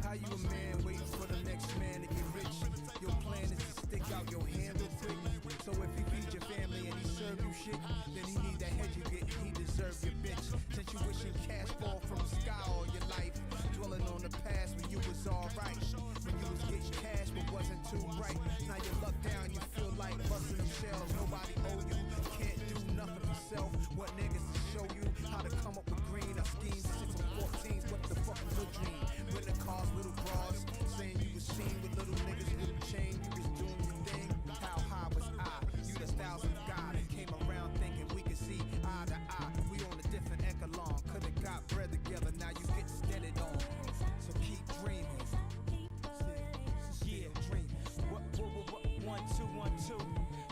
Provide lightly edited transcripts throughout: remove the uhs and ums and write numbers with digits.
How you a man waiting for the next man to get rich? Your plan is to stick out your hand real quick. So if he feed your family and he serve you shit, then he need that head you get and he deserve your bitch. Since you wishing cash fall from the sky all your life, dwelling on the past when you was alright. When you was getting cash but wasn't too bright. Now you luck down, you feel like busting them shells. Nobody owe you, can't do nothing for self. What niggas to show you how to come up with green? I schemed shit from 14s, what the fuck was a dream? When the cars, little bras, saying you was seen with little niggas with a chain. You was doing your thing, how high was I? You the styles of God that came around thinking we could see eye to eye. We on a different echelon, could've got bread together, now you get steadied on. So keep dreaming. Yeah, dreaming. What, 1, 2, 1, 2.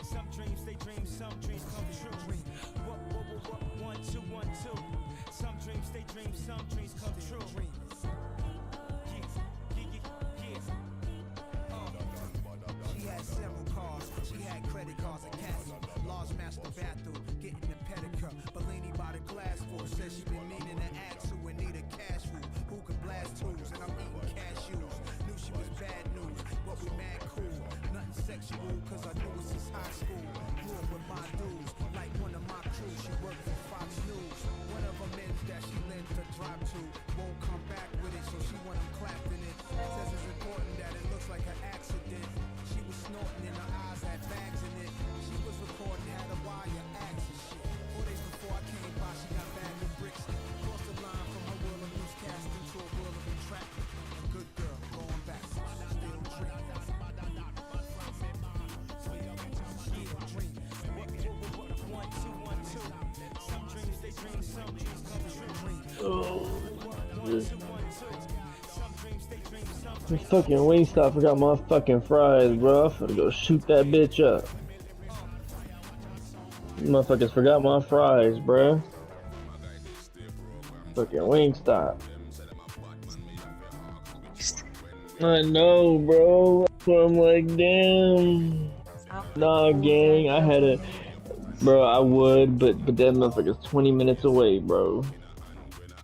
Some dreams they dream, some dreams come true. What, 1, 2, 1, 2. Some dreams they dream, some dreams come true. She had several cars, she had credit cards and cash. Large master bathroom, getting the pedicure. Bellini by the glass full, says she been meaning to ask who and need a cash rule. Who could blast tools and I'm eating cashews. Knew she was bad news, but we mad cool. Nothing sexual, cause I knew it since high school. Grew up with my dudes, like one of my crew. She worked for Fox News. One of them men that she lent to drive to won't come back with it, so she want him clapping it. Says it's important that it looks like an accident. She was snorting and her eyes had bags in it. She was recording, had a wire axe and shit. 4 days before I came by, she got back with bricks. Crossed the line from her world of newscasting to a world of entrapment. A good girl, going back, still dreaming. Still dreaming. What, 1, 2, 1, 2. Some dreams they dream, some dreams come true. Fucking Wingstop forgot my fucking fries, bro. I'm finna go shoot that bitch up. Motherfuckers forgot my fries, bro. Fucking Wingstop. I know, bro. So I'm like, damn. Nah, gang. I had a, bro. I would, but that motherfucker's 20 minutes away, bro.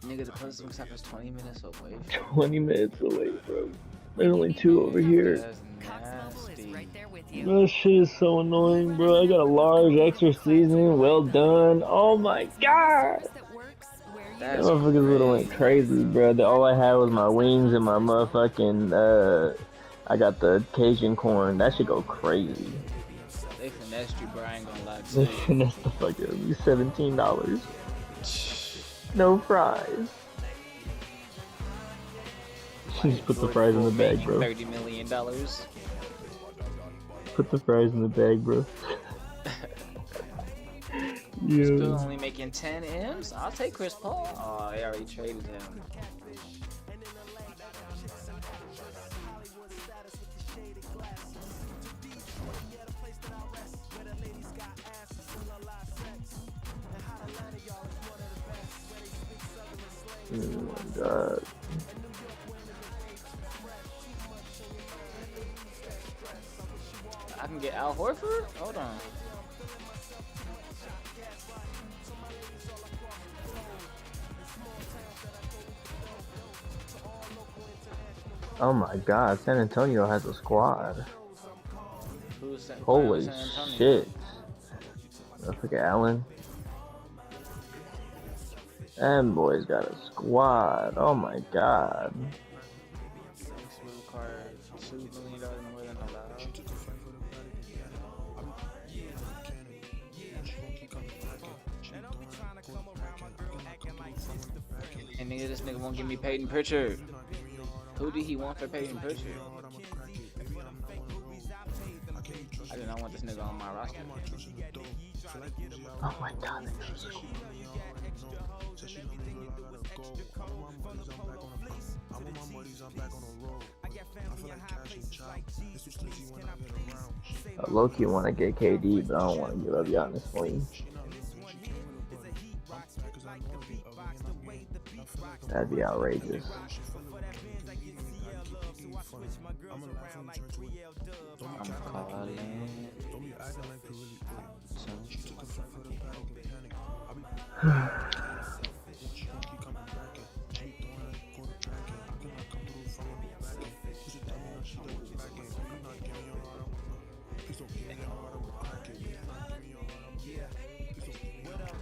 Nigga, the closest Wingstop is 20 minutes away. 20 minutes away, bro. There's only 2 over here. That's nasty. That shit is so annoying, bro. I got a large extra seasoning, well done. Oh my god! That motherfuckers would've went crazy, bro. All I had was my wings and my motherfucking, I got the Cajun corn. That should go crazy. They finessed you, bro. I ain't gonna lie to They you. finessed the fuck out of me. $17. No fries. Just put the fries in the bag, bro. $30 million. Put the fries in the bag, bro. Still only making 10 M's? I'll take Chris Paul. Oh, they already traded him. Oh my god. I can get Al Horford? Hold on. Oh my god, San Antonio has a squad. Who's that? Holy San Antonio? shit. Look at Allen. That boy's got a squad. Oh my god. Blue card, $2 million more than allowed. And nigga, this nigga won't give me Peyton Pritchard. Who did he want for Peyton Pritchard? I did not want this nigga on my roster. Oh my god. I low-key want to get KD, but I don't want to give up Giannis Sling. That'd be outrageous. I'm calling. What up,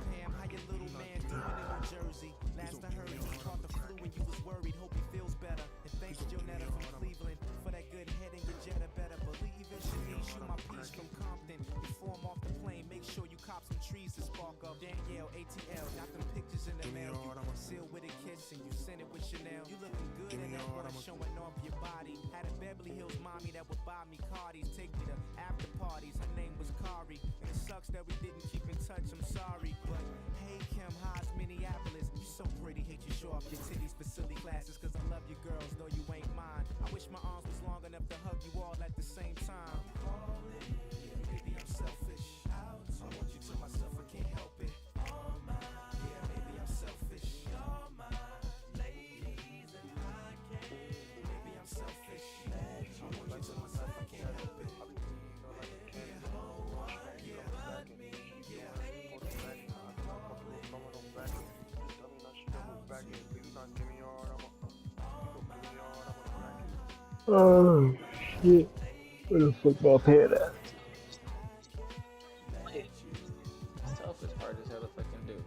Pam? How your little man doing in New Jersey? Last I heard, he caught the flu and you was worried. Hope he feels better. And thanks, Jonetta from Cleveland, for that good head in your Jetta. Better believe it, Shanice, you my piece from Compton. Before I'm off the plane, make sure you cop some trees to spark up. Danielle, ATL, got them pictures in the mail. You seal with a kiss and you send it with Chanel. You looking good in that water, showing off your body. Had a Beverly Hills mommy that would buy me Cardis, take me to after parties. Her name was Kari, and it sucks that we didn't keep in touch. I'm sorry, but hey Kim, how's Minneapolis? You so pretty, hate you show off your titties for silly classes. Cause I love you girls, though you ain't mine. I wish my arms was long enough to hug you all at the same time. Maybe I'm selfish. I want you to myself, I can't help it. Yeah, maybe I'm selfish. Maybe I'm selfish. I want you to myself, I can't help it. Oh shit. Where the football pad at? Toughest part is how to fucking do.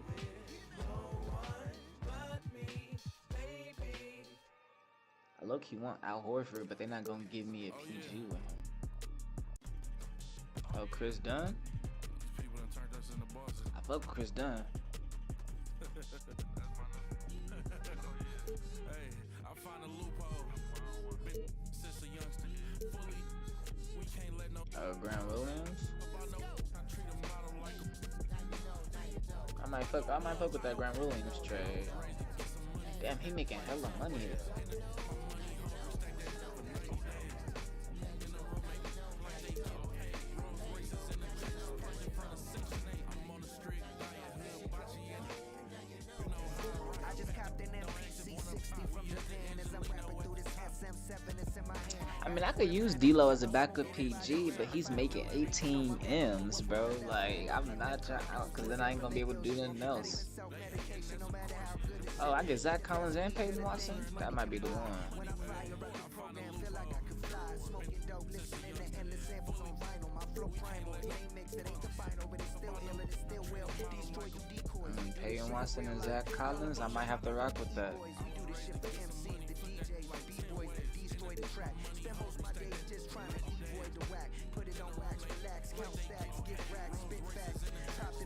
I low-key want Al Horford, but they're not gonna give me a PG with him. Oh, Chris Dunn? I fuck with Chris Dunn. Grant Williams. I might fuck with that Grant Williams trade. Damn, he making hella money. I mean, I could use D-Lo as a backup PG, but he's making 18 M's, bro. Like, I'm not trying out, because then I ain't gonna be able to do nothing else. Oh, I get Zach Collins and Peyton Watson? That might be the one. Peyton Watson and Zach Collins, I might have to rock with that.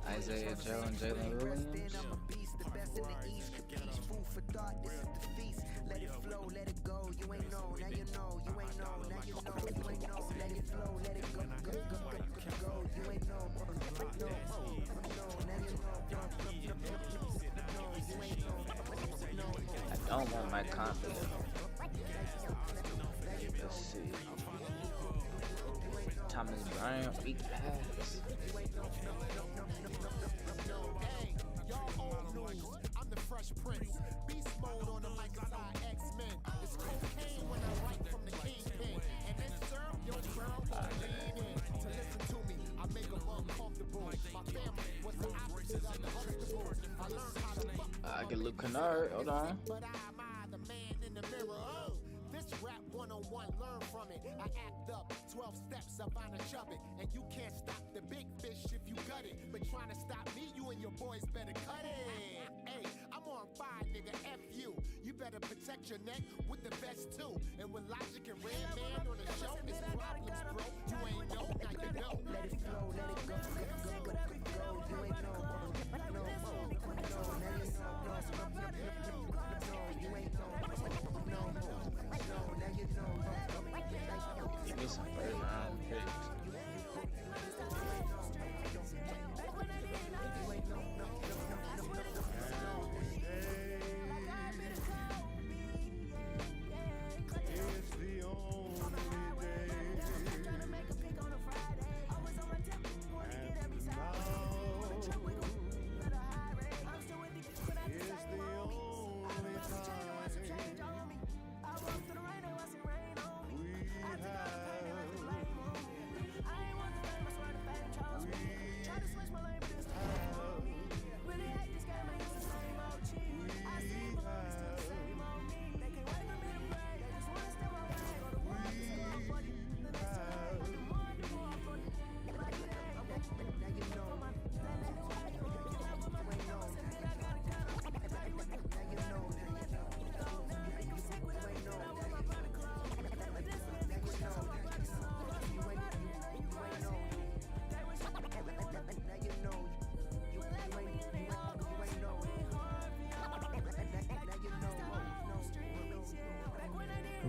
Isaiah Joe and Jalen Williams. Let it flow, let it go. You ain't know, now you know. You ain't know, now you know. You ain't know, let it flow, let it go. You ain't know, I don't want my confidence. Let's see. Thomas Bryant, weak pass. I'm the Fresh Prince. Beast mode on the mic side X-Men. It's cocaine when I write from the kingpin. And then serve your girl lean in to listen to me. I make them uncomfortable. My family was the opposite of the comfortable. I learned how to fuck. I get Luke Kennard. Hold on. But I'm the man in the mirror. Oh, this rap 101, learn from it. I act up 12 steps up on a chub it. And you can't stop the big fish if you gut it. But trying to stop me, you and your boys better cut it. Hey, I'm on fire, nigga, F you. You better protect your neck with the best too. And when Logic and Redman on the show, it's problems, bro. You ain't know, now you know. Let it flow, let it go, go. You ain't know, no, now you know, give me some first round picks.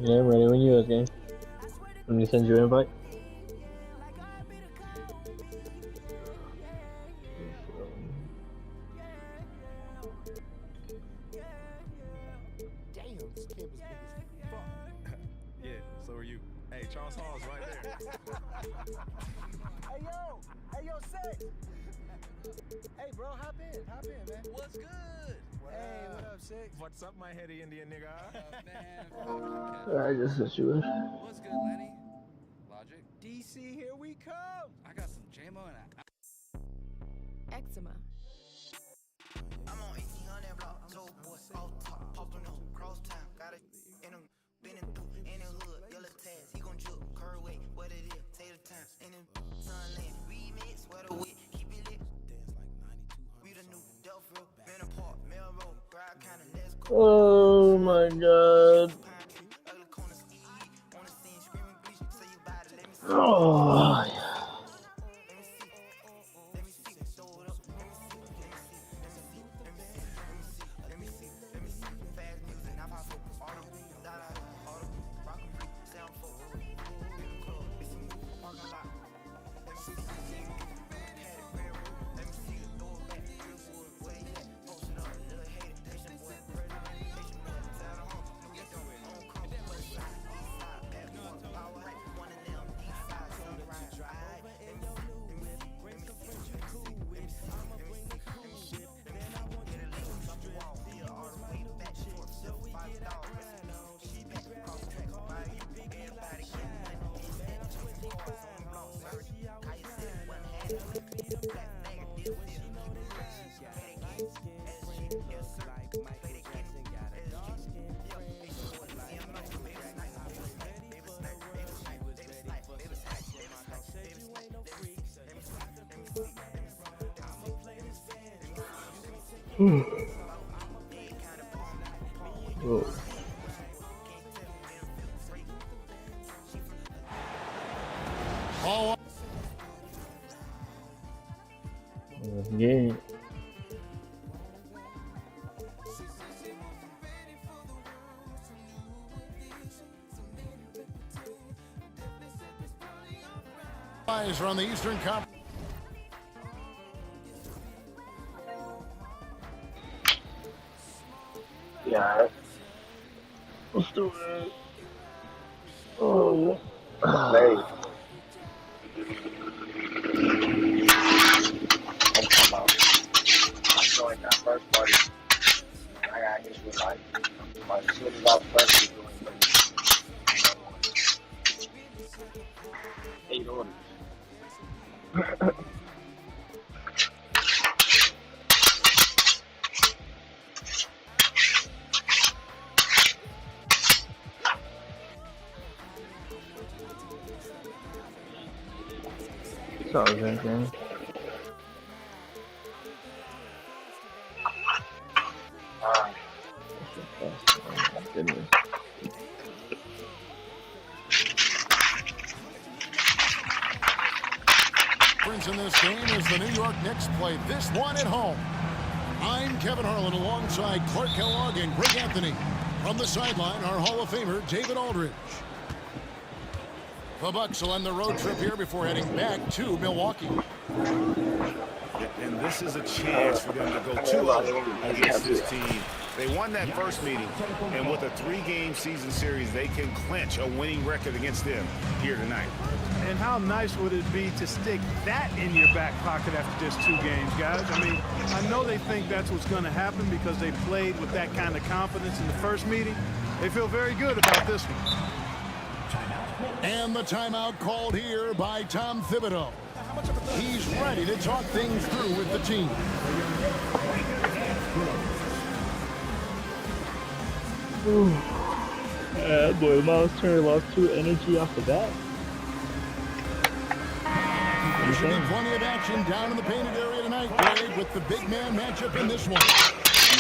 Yeah, I'm ready when you is, gang. Let me send you an invite. Damn, this campus big as fuck. Yeah, so are you. Hey, Charles Hall's right there. Hey yo, Six. Hey bro, hop in, man. What's good? Hey, what up, Six? What's up, my heady Indian nigga? I just sent you in. What's good, Lenny? Logic? DC, here we come. I got some JMO and Eczema. I'm on 1800 block, so boy, off top, popping up, cross town, got it in him, been in through, in the hood, yellow tags, he gon' juke, curve weight, what it is, tater time, in the sunland, remix, sweater wit, keep it lit, we the new Delphro, been apart, Melrose, ride kinda, let's go, Oh my god. pine tree, ugly corners, on the scene, screaming bleach, say you bout it, let me see, Oh, yeah. let me see, throw it up, let me see, fast music, now pop up, auto, rock 'em, sound folk, in the club, it's a move, parking lot, let me see, had it railroad, let me see, throw it back, Drillwood, where you at, post it up, little hater, Haitian boy, Haitian boy, tell the home, no get down, on come, west side, east side, back one, power high, one of them, east side, sunrise, ride, let me see, Oh. Oh, Yeah. Flyers are on the Eastern Conference. Yeah. Let's do it. Oh. Hey. I'm talking about. I joined that first party. I got hit with like as soon as I was first doing 8 orders. Sorry, gang. Oh my goodness. In this game as the New York Knicks play this one at home. I'm Kevin Harlan alongside Clark Kellogg and Greg Anthony. From the sideline, our Hall of Famer, David Aldridge. The Bucks will end the road trip here before heading back to Milwaukee. And this is a chance for them to go 2-0 against this team. They won that first meeting, and with a 3-game season series, they can clinch a winning record against them here tonight. And how nice would it be to stick that in your back pocket after just 2 games, guys? I mean, I know they think that's what's going to happen because they played with that kind of confidence in the first meeting. They feel very good about this one. And the timeout called here by Tom Thibodeau. He's ready to talk things through with the team. Boy, Miles Turner lost 2 energy off the bat. There should be plenty of action down in the painted area tonight, Greg, with the big man matchup in this one.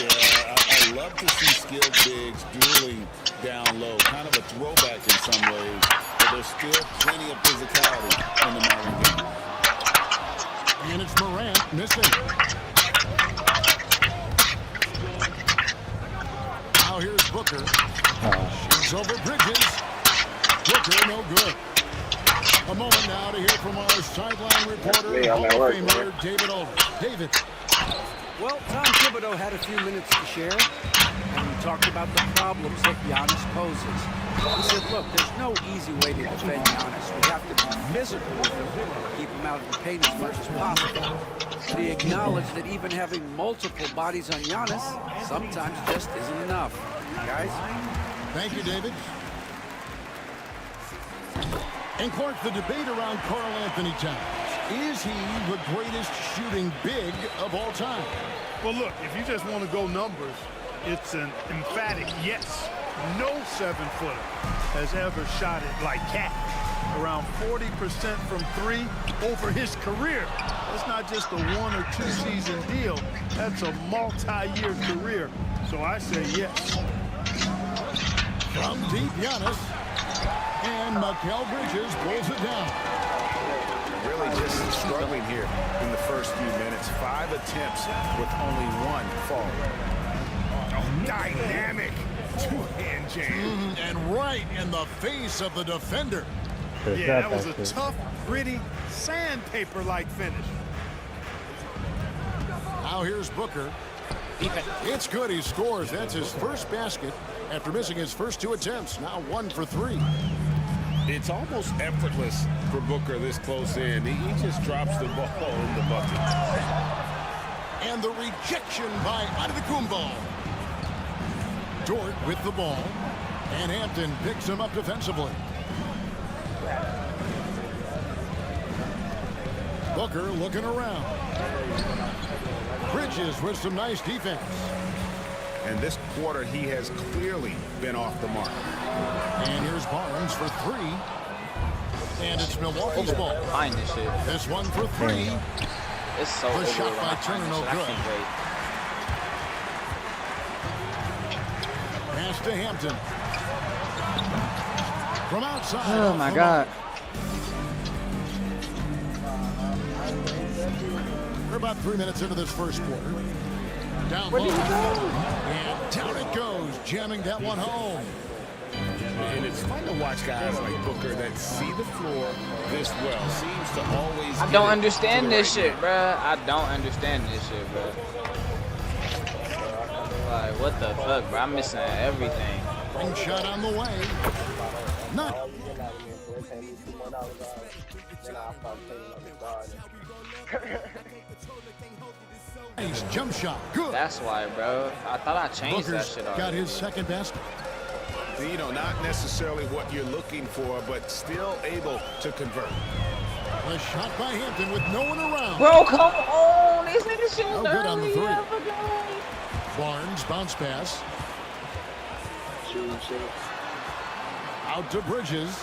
Yeah, I love to see skilled bigs dueling down low. Kind of a throwback in some ways, but there's still plenty of physicality in the modern game. And it's Morant missing. Now here's Booker. Giannis over Bridges. Booker, no good. A moment now to hear from our sideline reporter, me, I'm Hall at of work, Famer David Aldridge. David. Well, Tom Thibodeau had a few minutes to share, and he talked about the problems that Giannis poses. He said, look, there's no easy way to defend Giannis. We have to be physical with him, keep him out of the paint as much as possible. But he acknowledged that even having multiple bodies on Giannis sometimes just isn't enough. Guys? Thank you, David. And Clark, the debate around Karl Anthony Towns. Is he the greatest shooting big of all time? Well, look, if you just want to go numbers, it's an emphatic yes. No 7-footer has ever shot it like Cat. Around 40% from three over his career. That's not just a 1 or 2 season deal. That's a multi-year career. So I say yes. From deep, Giannis. And Mikal Bridges pulls it down. Really just struggling here in the first few minutes. 5 attempts with only 1 fall. Oh, dynamic two-hand jam. And right in the face of the defender. Yeah, that was a tough, gritty, sandpaper-like finish. Now here's Booker. It's good, he scores. That's his first basket after missing his first 2 attempts. Now 1 for 3. It's almost effortless for Booker this close in. He just drops the ball in the bucket. And the rejection by Antetokounmpo. Dort with the ball. And Hampton picks him up defensively. Booker looking around. Bridges with some nice defense. And this quarter, he has clearly been off the mark. And here's Barnes for 3. And it's Milwaukee's ball. Find this shit. This one for 3. It's so The shot by overrated. Turner, no I good. can't wait. Pass to Hampton. From outside. Oh my God. We're about 3 minutes into this first quarter. Down low. And down it goes, jamming that one home. And it's fun to watch guys like Booker that see the floor this well. Seems to always. I don't understand this shit, bruh. I don't understand this shit, bruh. Like, what the fuck, bro? I'm missing everything. Ring shot on the way. Not. Nice jump shot. Good. That's why, bro. I thought I changed that Booker's shit got already. his second basket. You know, not necessarily what you're looking for, but still able to convert. A shot by Hampton with no one around. Bro, come on. These niggas shooting No good on the 3. early. Barnes, bounce pass. Out to Bridges.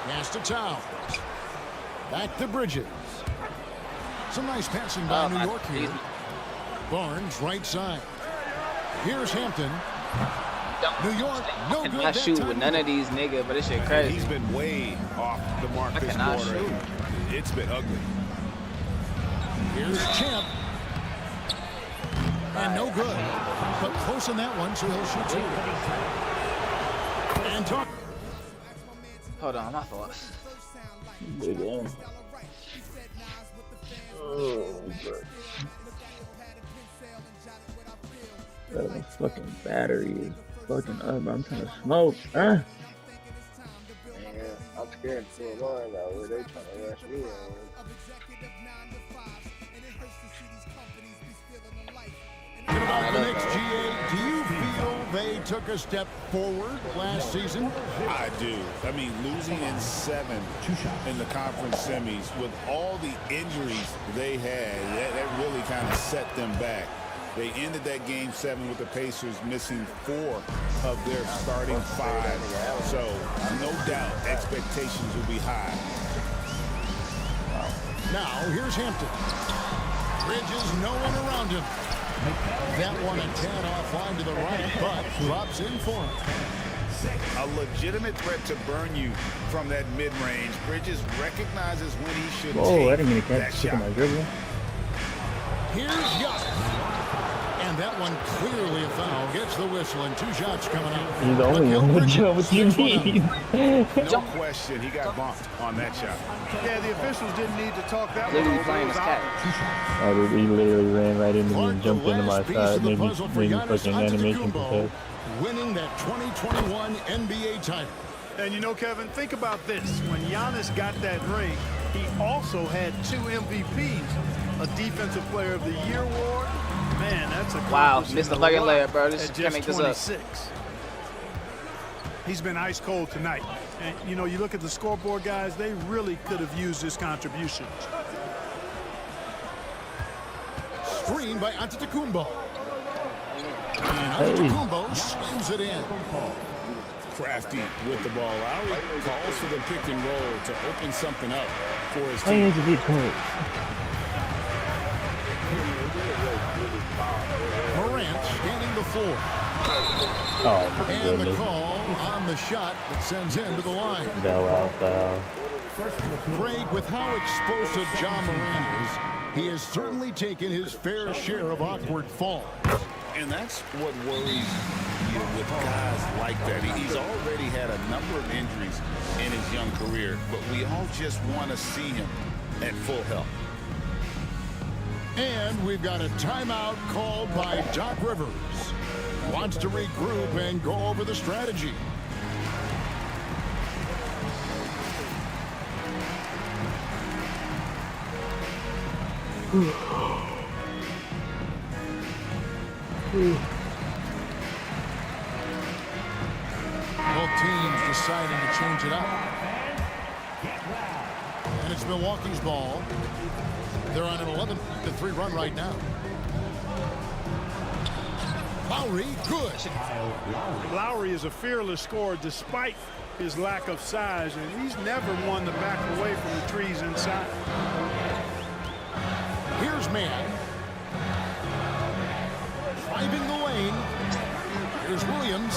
Pass to Towns. Back to Bridges. Some nice passing by New York here. Barnes, right side. Here's Hampton. New York, no good. I shoot with none of these niggas, but this shit crazy. He's been way off the mark I this cannot quarter. shoot. It's been ugly. Here's Champ. And no good. But close on that one, so he'll shoot 2. And talk. Hold on, my fault. Big game. Oh, bro. My fucking battery is fucking up. I'm trying to smoke. Man, I'm scared to go on though. Where they trying to rush me? About the next GA, do you feel they took a step forward last season? I do. I mean, losing in 7 in the conference semis with all the injuries they had, that really kind of set them back. They ended that game 7 with the Pacers missing 4 of their starting 5. So, no doubt, expectations will be high. Now, here's Hampton. Bridges, no one around him. That one a tad offline to the right, but drops in for him. A legitimate threat to burn you from that mid-range. Bridges recognizes when he should Whoa, I take didn't mean to that catch stick shot. on my dribble. Here's Giannis. And And that one clearly a foul. Gets the whistle and 2 shots coming out. He's the only one with jump with you need. No question, he got bumped on that shot. Yeah, the officials didn't need to talk that one Literally over. playing It was his out. cat. Oh, dude, he literally ran right into me and jumped into my Piece side. of the Maybe puzzle for Giannis fucking animation Antetokounmpo, protect. winning that 2021 NBA title. And you know, Kevin, think about this. When Giannis got that ring, he also had 2 MVPs, a Defensive Player of the Year award. Man, that's a Wow, missed the fucking layup, bro. This at can't just make this up. 26. He's been ice cold tonight. And, you know, you look at the scoreboard, guys, they really could have used his contribution. Screen by Antetokounmpo. And Antetokounmpo slams it in. Crafty with the ball. Lowry calls for the pick and roll to open something up for his I team. need to be quick. Morant scanning the floor. Oh, my And the goodness. call on the shot that sends him to the line. Foul. Greg, with how explosive John Morant is, he has certainly taken his fair share of awkward falls. And that's what worries you with guys like that. He's already had a number of injuries in his young career, but we all just want to see him at full health. And we've got a timeout called by Doc Rivers. Wants to regroup and go over the strategy. Both teams deciding to change it up. And it's Milwaukee's ball. They're on an 11-3 run right now. Lowry, good. Lowry is a fearless scorer despite his lack of size, and he's never one to back away from the trees inside. Here's Mann. Driving the lane. Here's Williams.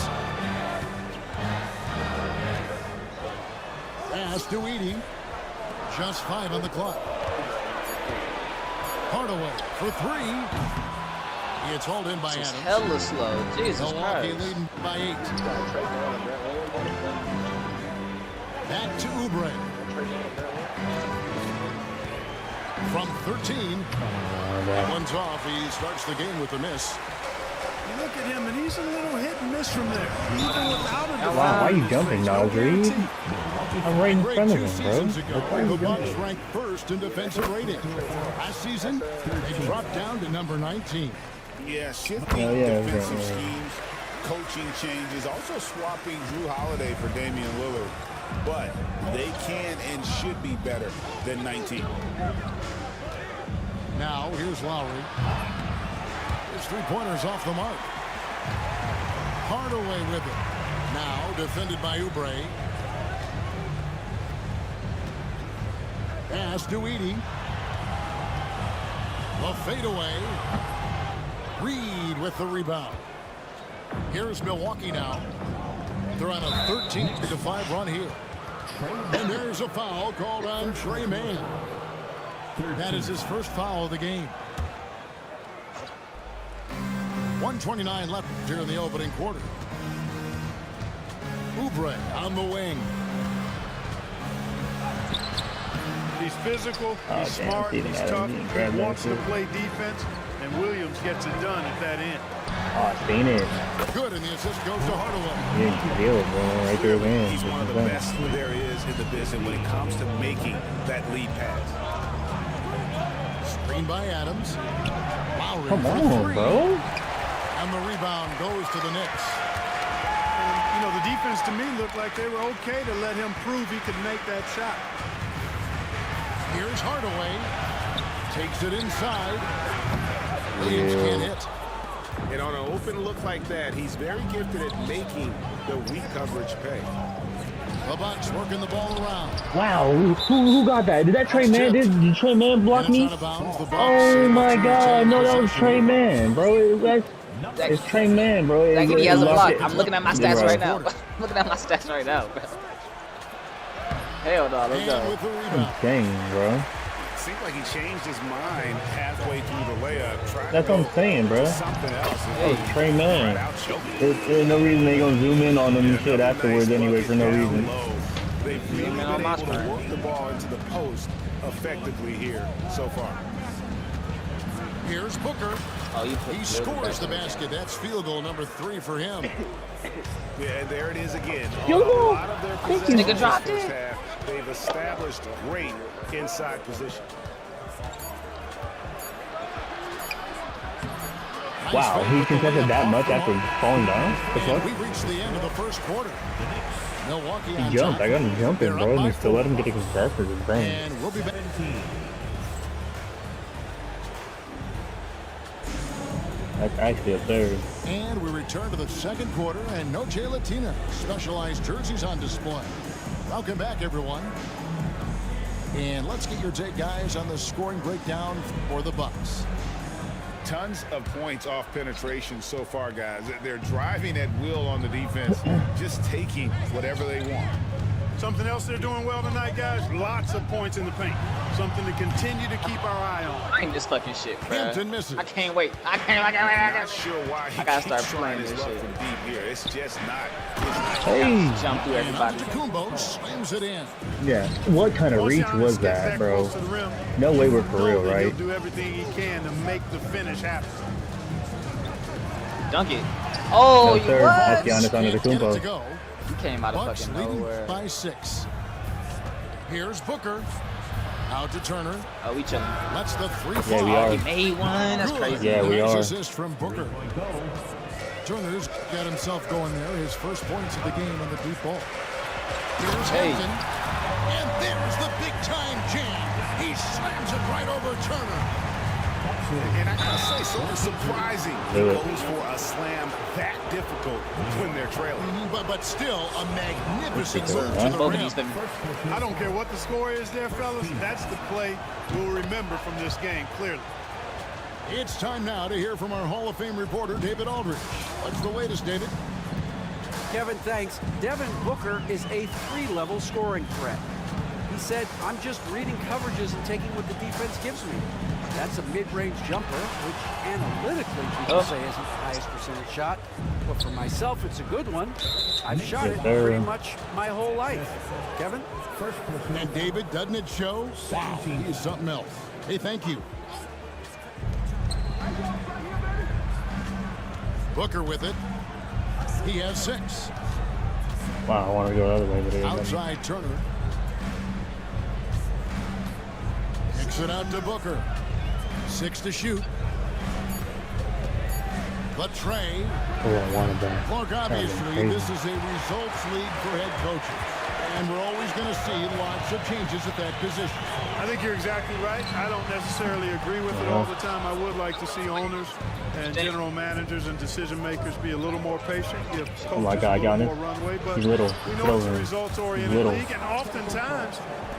Pass to Edey. Just 5 on the clock. Hardaway for 3. It's hauled in by This is Adams. hella slow. Jesus Milwaukee Christ. leading by 8. Back to Oubre. From 13. That one's off. He starts the game with a miss. You look at him, and he's a little hit and miss from there, even without a Wow, why are you jumping, Nas Reed? I'm right in front of him, bro. Why are The you Bucks jumping? ranked first in defensive rating. Last season, they dropped down to number 19. Yeah, shifting Oh, yeah, defensive yeah. schemes, coaching changes, also swapping Drew Holiday for Damian Lillard. But they can and should be better than 19. Now, here's Lowry. His 3-pointers off the mark. Hardaway with it. Now, defended by Oubre. Pass to Edey. The fadeaway. Reed with the rebound. Here's Milwaukee now. They're on a 13-5 run here. And there's a foul called on Trey Mann. That is his first foul of the game. 1:29 left here in the opening quarter. Oubre on the wing. He's physical, Oh, he's damn, smart, he he's didn't tough, have any he grab that wants to too. play defense, and Williams gets it done at that end. Oh, I seen it. Good, and the assist goes to Hardaway. He didn't feel it, bro. Right through his hands. He's one of the best there is in the business when it comes to making that lead pass. Screen by Adams. Lowry Come for on, 3. bro. And the rebound goes to the Knicks. And, you know, the defense to me looked like they were okay to let him prove he could make that shot. Here's Hardaway. Takes it inside. Williams can't hit. And on an open look like that, he's very gifted at making the weak coverage pay. The Bucks working the ball around. Wow, who got that? Did that Trey Mann? Did Trey Mann block me? Oh my God! No, that was Trey Mann, bro. It's Trey Mann, bro. That he has a block. I'm looking at my stats Yeah, right now. I'm looking at my stats right now, bro. Hell no, let's go. Dang, bro. seemed like he changed his mind halfway through the layup. That's what I'm saying, bro. Something else. Hey, Trey Man. There's no reason they gonna zoom in on him and shit afterwards anyway for no reason. They've really been able to work the ball into the post effectively here so far. Here's Booker. Oh, he scores the basket. That's field goal number 3 for him. Yeah, there it is again. A lot of their possessions Nigga dropped this it. first half, they've established great inside position. Wow, he contested that much after falling down? The fuck? We reached the end of the first quarter. Milwaukee on He jumped. top. I got him jumping, bro. And they still let him get a contested. It's insane. And we'll be back. That's actually a third. And we return to the second quarter, and no Jay Latina. Specialized jerseys on display. Welcome back, everyone. And let's get your take, guys, on the scoring breakdown for the Bucks. Tons of points off penetration so far, guys. They're driving at will on the defense, just taking whatever they want. Something else they're doing well tonight, guys. Lots of points in the paint. Something to continue to keep our eye on. I ain't this fucking shit, bro. Hampton misses. I can't wait. I Not sure why he I gotta keeps start trying playing his this luck shit. from deep here. It's just not. Hey! jump through everybody. Antetokounmpo slams it in. Yeah. What kind of reach was that, bro? No way we're for real, right? He'll do everything he can to make the finish happen. Dunk it. Oh, No, you sir. That's what? Giannis Can't get it to Antetokounmpo. go. He came out of Bucks fucking leading nowhere. by 6. Here's Booker. Out to Turner. Oh, we chilling. That's the 3 Yeah, we fly. are. He made one. That's Good. crazy. Yeah, we Nice are. assist from Booker. Turner's got himself going there. His first points of the game on the deep ball. Here's Hey. Hampton. And there's the big-time jam. He slams it right over Turner. And I gotta say, sort of surprising he Do it. goes for a slam that difficult when they're trailing. But still, a magnificent move Huh? to the Both of rim. these things. I don't care what the score is there, fellas. That's the play we'll remember from this game, clearly. It's time now to hear from our Hall of Fame reporter, David Aldridge. What's the latest, David? Kevin, thanks. Devin Booker is a 3-level scoring threat. He said, I'm just reading coverages and taking what the defense gives me. That's a mid-range jumper, which analytically people say isn't the highest percentage shot. But for myself, it's a good one. I've shot Yes, it sir. pretty much my whole life. Kevin? And David, doesn't it show? Wow, he's something else. Hey, thank you. Booker with it. He has 6. Wow, I want to go the other way, but it doesn't. Outside Turner. Kicks it out to Booker. 6 to shoot. But Trey. Oh, I wanted that. Look, obviously, crazy. this is a results league for head coaches. And we're always going to see lots of changes at that position. I think you're exactly right. I don't necessarily agree with it all the time. I would like to see owners and general managers and decision makers be a little more patient, give coaches Oh my God, a little Giannis. more runway. But He's little. we Get know it's over a him. results-oriented He's little. league, and oftentimes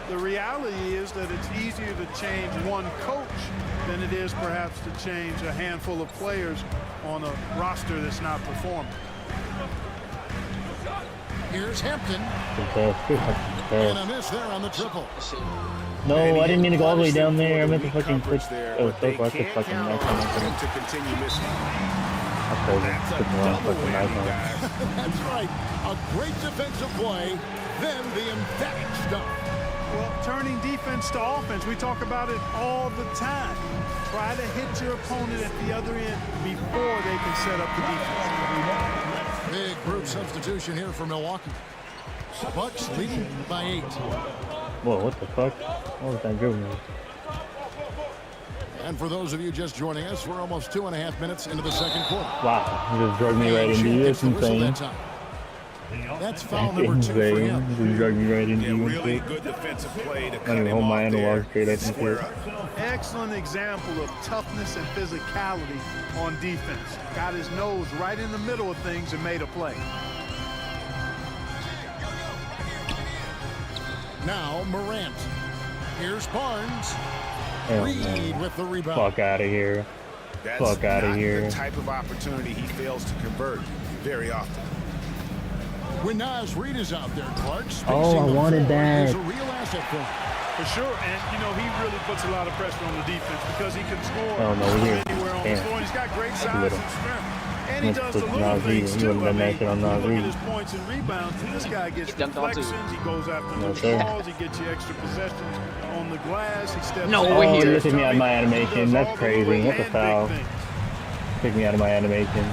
the reality is that it's easier to change one coach than it is perhaps to change a handful of players on a roster that's not performing. Here's Hampton. Fantastic. And a miss there on the triple. No, I didn't mean to go all the way down there. I meant to fucking click. There, Oh, but so they close to can't fucking count knife on on him it. to continue missing. That's crazy. That's a Took me a while to double fucking knife whammy, on it. guys. That's right. A great defensive play. Then the emphatic stuff. Well, turning defense to offense, we talk about it all the time. Try to hit your opponent at the other end before they can set up the defense. Big group substitution here for Milwaukee. Bucks leading by 8. Whoa, what the fuck? What was that dribbling? And for those of you just joining us, we're almost 2.5 minutes into the second quarter. Wow, he just drug me right And into Shea you. gets That's the whistle insane. that time. That's foul That's number 2 for insane. him. He just drug me right into Yeah, you. really good defensive play to I cut don't even him hold my off analog there straight up and and square shit. up. Excellent example of toughness and physicality on defense. Got his nose right in the middle of things and made a play. Now Morant. Here's Barnes. Hell Reed no. with the rebound. Fuck out of here. That's Fuck outta not here. the type of opportunity he fails to convert very often. When Naz Reid is out there, Clark. Oh, I wanted Is that. a real asset for him. For sure, and you know he really puts a lot of pressure on the defense because he can score Oh, no, we're here. anywhere on the Damn. floor. And he's got great That's size little. and strength, and he Let's does the put little Nas things Reed. too. You wouldn't I have mean, matched it on you Nas look at Reed. his points and rebounds, and this guy gets He dunked on two. deflections. He goes after No, loose sir. balls. He gets you extra possessions on the glass. He steps No, in. we're Oh, here. you took me out of my He animation. does That's all the crazy. little That's a and big foul. things. Took me out of my animation.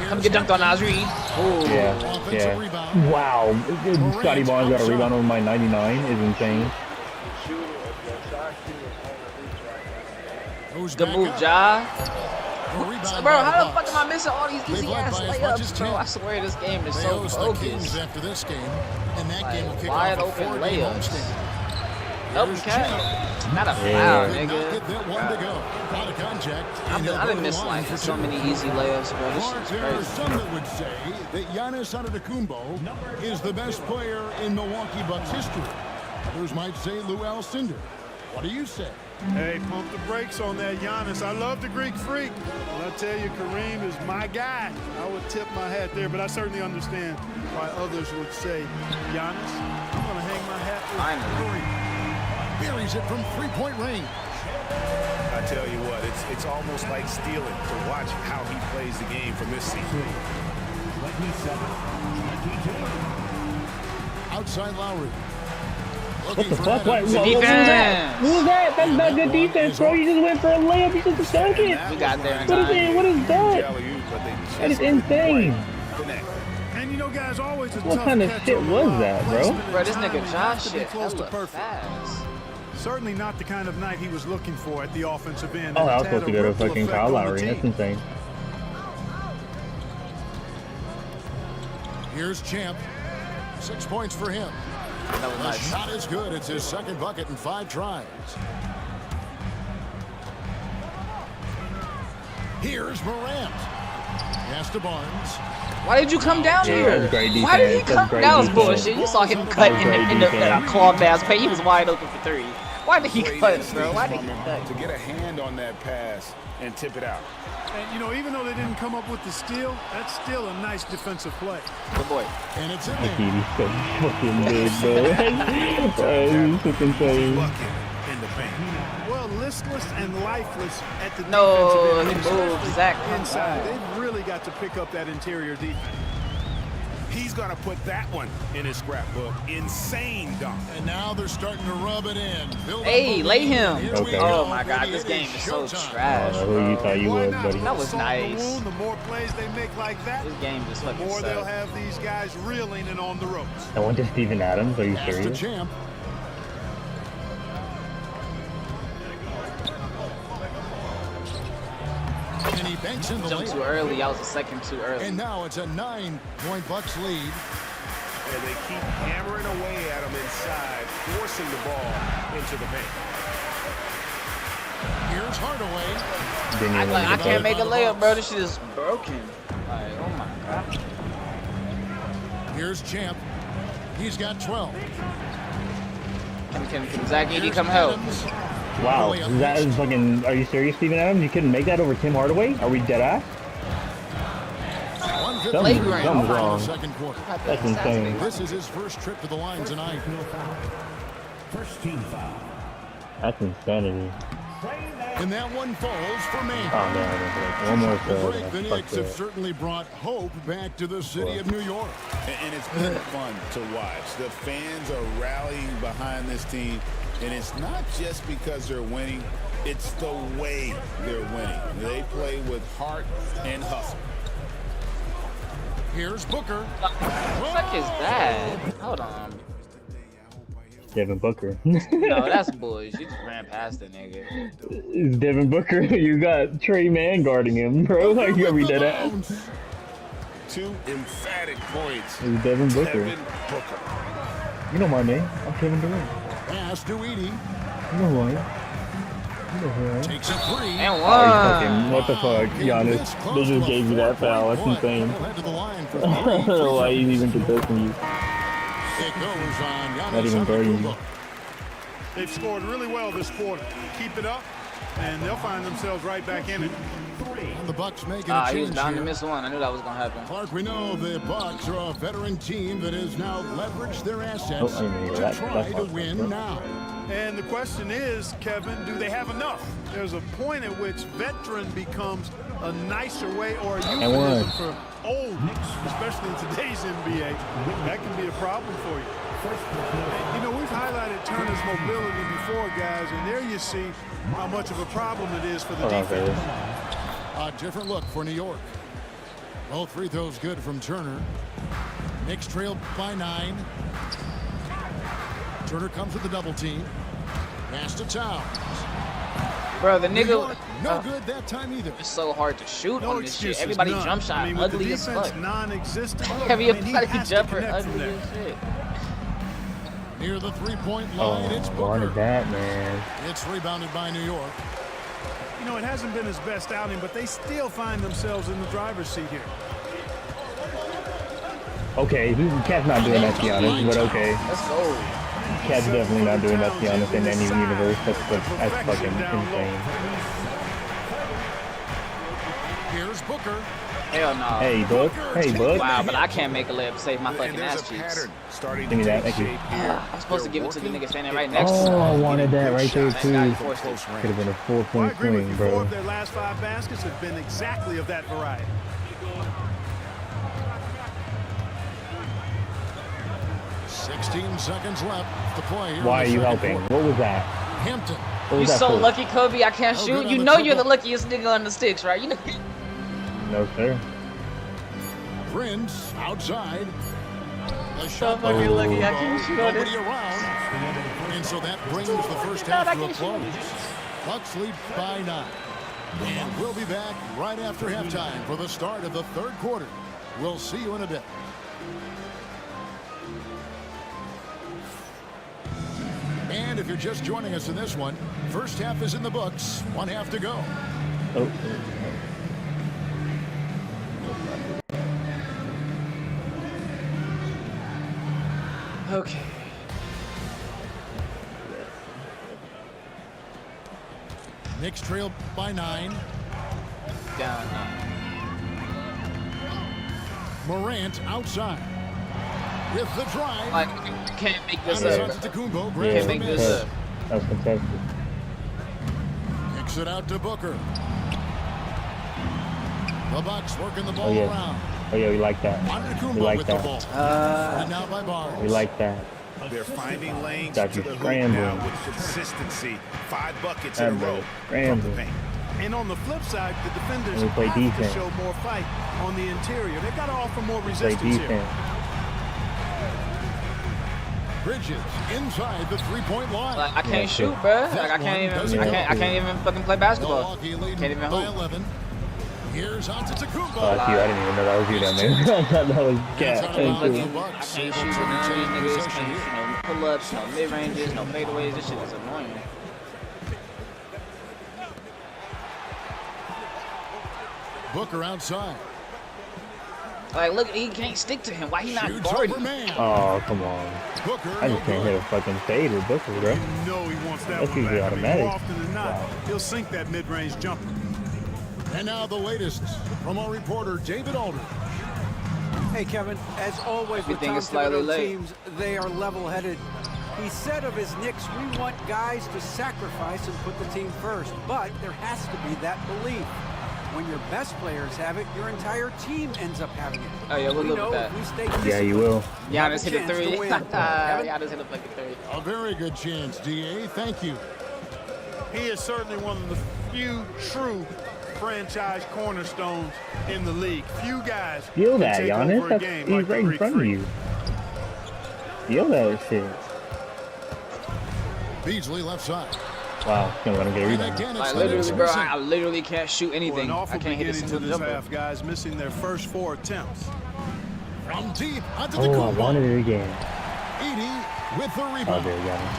Come get dunked on Nasri. Oh. Yeah, yeah. Wow. Scotty Barnes got a rebound over my 99 is insane. Good move, Ja. Bro, how the fuck am I missing all these easy ass layups, bro? I swear this game is so bogus. After this game, and that game will Like, kick wide off a open 4-game layups. homestand. Open cap. Not a foul, Did not nigga. get that one to go. Out of contact. I and he'll go done to missed the line like for so two. many easy layups, bro. This Mark, shit's there are crazy. some that would say that Giannis Antetokounmpo is the best player in Milwaukee Bucks history. Others might say Lou Alcindor. What do you say? Hey, pump the brakes on that Giannis. I love the Greek freak. But I tell you, Kareem is my guy. I would tip my hat there, but I certainly understand why others would say Giannis. I'm going to hang my hat with Kareem. Buries it from three-point range. I tell you what, it's almost like stealing to watch how he plays the game from this season. Outside Lowry. What the fuck? What was that? Defense. What was that? That's not good defense, bro. You just went for a layup. You just dunk it. We got there in What is time. it? What is that? That is insane. And you know, guys, always a What tough kind of catch shit on the was line. that, bro? Placement and Bro, this nigga timing Josh has to be shit close to hella perfect. fast. Certainly not the kind of night he was looking for at the offensive end. Oh, And I it's was supposed to had a go to ripple fucking effect Kyle on the Lowry. That's team. insane. Here's Champ. 6 points for him. That was The nice. shot is good. It's his second bucket in 5 tries. Here's Morant. Pass to Barnes. Why did you come down Yeah, here? that was great Why did he defense. That come? was great That was defense. bullshit. You saw him cut was in great the defense. clogged ass paint. He was wide open for three. Why did he Great cut, instincts bro? Why did from he him cut? to get a hand on that pass and tip it out. And, you know, even though they didn't come up with the steal, that's still a nice defensive play. Good boy. And it's in He's there. so fucking big, bro. He's fucking insane. Bucket in the paint. Well, listless and lifeless at the No, defensive end, he moved. especially Zach, inside. They've really got to pick up that interior defense. He's going to put that one in his scrapbook. Insane dunk. And now they're starting to rub it in. Build up Hey, a lay lead. him. Here we Okay. go, Oh my god, baby. this It game is so showtime. I trash, don't know who you bro. thought you Why was, not? buddy. That was Salt the nice. wound, the more plays they make like that, This game just the looking more they'll suck. have these guys reeling and on the ropes. I went to Steven Adams. Are you Pass to serious? Champ. And he banks in the Jumped too layup. early. I was a second too early. And now it's a 9-point Bucks lead. And they keep hammering away at him inside, forcing the ball into the paint. Here's Hardaway. Didn't even I get can't it. make a layup, bro. This shit is broken. Like, oh my god. Here's Champ. He's got 12. Can Zach Edey come help? Wow, that is fucking. Are you serious, Steven Adams? You couldn't make that over Tim Hardaway? Are we dead ass? Something's wrong. Second quarter. That's insane. This is his first trip to the line tonight. First team foul. That's insanity. And that one falls for me. Oh man, one more The break, the third. Knicks have certainly brought hope back to the city of New York. And it's been fun to watch. The fans are rallying behind this team, and it's not just because they're winning, it's the way they're winning. They play with heart and hustle. Here's Booker. What the fuck is that? Hold on. Devin Booker. No, that's bullshit. You just ran past the nigga. It's Devin Booker. You got Trey Mann guarding him, bro. Like you gonna be dead ass. 2 emphatic points. It's Devin Booker. Devin Booker. You know my name. I'm Kevin Durant. Pass to Edey. You know who I am. You know who I am. Takes a three. And Oh, you one. fucking, what the fuck, Giannis? They just gave you that foul. That's insane. Head to the line for I don't know why he's even contesting you. It goes on Not Giannis even guarding you. Antetokounmpo. They've scored really well this quarter. Keep it up, and they'll find themselves right back in it. The Bucks making Ah, a he was change bound to here. miss one. I knew that was gonna happen. Clark, we know the Bucks are a veteran team that has now leveraged their assets Oh, I didn't hear to that. try That's to awesome, win bro. now. And the question is, Kevin, do they have enough? There's a point at which veteran becomes a nicer way or a euphemism for old, especially in today's NBA. That can be a problem for you. And, you know, we've highlighted Turner's mobility before, guys, and there you see how much of a problem it is for the defense. A different look for New York. Both free throws good from Turner. Knicks trail by 9. Turner comes with the double team. Pass to Towns. Bro, the New nigga. York, no good that time either. It's so hard to shoot No on this shit. excuses, Everybody none. jump shot I mean, with ugly the as defense fuck. non-existent, Everybody has to jumper connect from ugly there. as shit. Near the three-point line, it's Booker. Wanted that, man. It's rebounded by New York. You know, it hasn't been his best outing, but they still find themselves in the driver's seat here. Okay, Cat's not doing that, to be honest, but okay. Let's go. Cat's definitely not doing that, to be honest, in any universe. That's fucking insane. Here's Booker. Hell no. Hey, Book. Hey, Book. Wow, but I can't make a layup to save my fucking ass cheeks. Starting Give me that. Thank you. I'm supposed to give it to the nigga standing right next to Oh, me. I wanted that right there, That guy too. forced it. Could have been a Well, I 4-point agree with swing, you. 4 bro. of their last 5 baskets have been exactly of that variety. Seconds left to play. Here Why are in the you second helping? quarter. What was that? Hampton. What You was that so for? lucky, Kobe, I can't Oh, shoot. good You on know the you're the triple. luckiest nigga on the sticks, right? You know. No, sir. Prince outside. The So shot fucking by lucky I can't shoot on Nobody this. around. And so that brings the first God, I half to a can't shoot on close. Bucks lead by 9. And we'll be back right after halftime for the start of the third quarter. We'll see you in a bit. And if you're just joining us in this one, first half is in the books. 1 half to go. Oh. Okay. Knicks trail by 9. Down. Morant outside. With the drive. Like, you can't make this Giannis up. Antetokounmpo Yeah, grabs Can't the make miss. this up. That was contested. Kicks it out to Booker. The Bucks working the ball Oh, yeah. around. Oh, yeah, we like that. We Antetokounmpo like with the that. ball. Started now by Barnes. We like that. They're finding lanes Got to you the hoop scrambling. now with consistency. 5 buckets in That a row brother from the scrambling. paint. And on the flip side, the defenders And we play have defense. to show more fight on the interior. They've got to offer more Play resistance here. defense. Bridges inside the three-point line. Like, I can't Yeah, shoot, shit. bro. Like, I That can't one even. doesn't I go can't through. even fucking play basketball. Milwaukee leading Can't even by hoop. 11. Here's Antetokounmpo. Oh, I see. I didn't even know that was you down there. I thought that was Cat. That's Thank how you. the I Bucks can't able shoot to with none of these retain niggas. possession Can't here. shoot no pull-ups, no mid-ranges, no fadeaways. This shit is annoying. Booker outside. Like, look, he can't stick to him. Why he not Shoots guarding? over man. Oh, come on. Booker, I no just can't good. hit a fucking fade with Booker, bro. You know he wants that That's one usually back. I mean, automatic. more often than not, Wow. he'll sink that mid-range jumper. And now the latest from our reporter, David Aldridge. Hey, Kevin, as always with Everything Tom is slightly Thibodeau late. teams, they are level-headed. He said of his Knicks, we want guys to sacrifice and put the team first, but there has to be that belief. When your best players have it, your entire team ends up having it. Oh, yeah, we'll we live know with that. if we stay Yeah, you will. Giannis hit a chance to three. win. Giannis hit a fucking three. A very good chance, DA. Thank you. He is certainly one of the few true franchise cornerstones in the league. Few guys Feel can that, take Giannis. over a That's, game he's like the right in Greek front of Freak. you. Feel that shit. Beasley left side. Wow, he's gonna let him get a And rebound. again, it's Like, the literally, Knicks bro, missing. I literally can't shoot Well, anything. an I awful can't hit a beginning to single this jumper. half, guys, missing their first 4 attempts. From deep, onto Oh, the I wanted it again. Edie with the Oh, rebound. there you got him.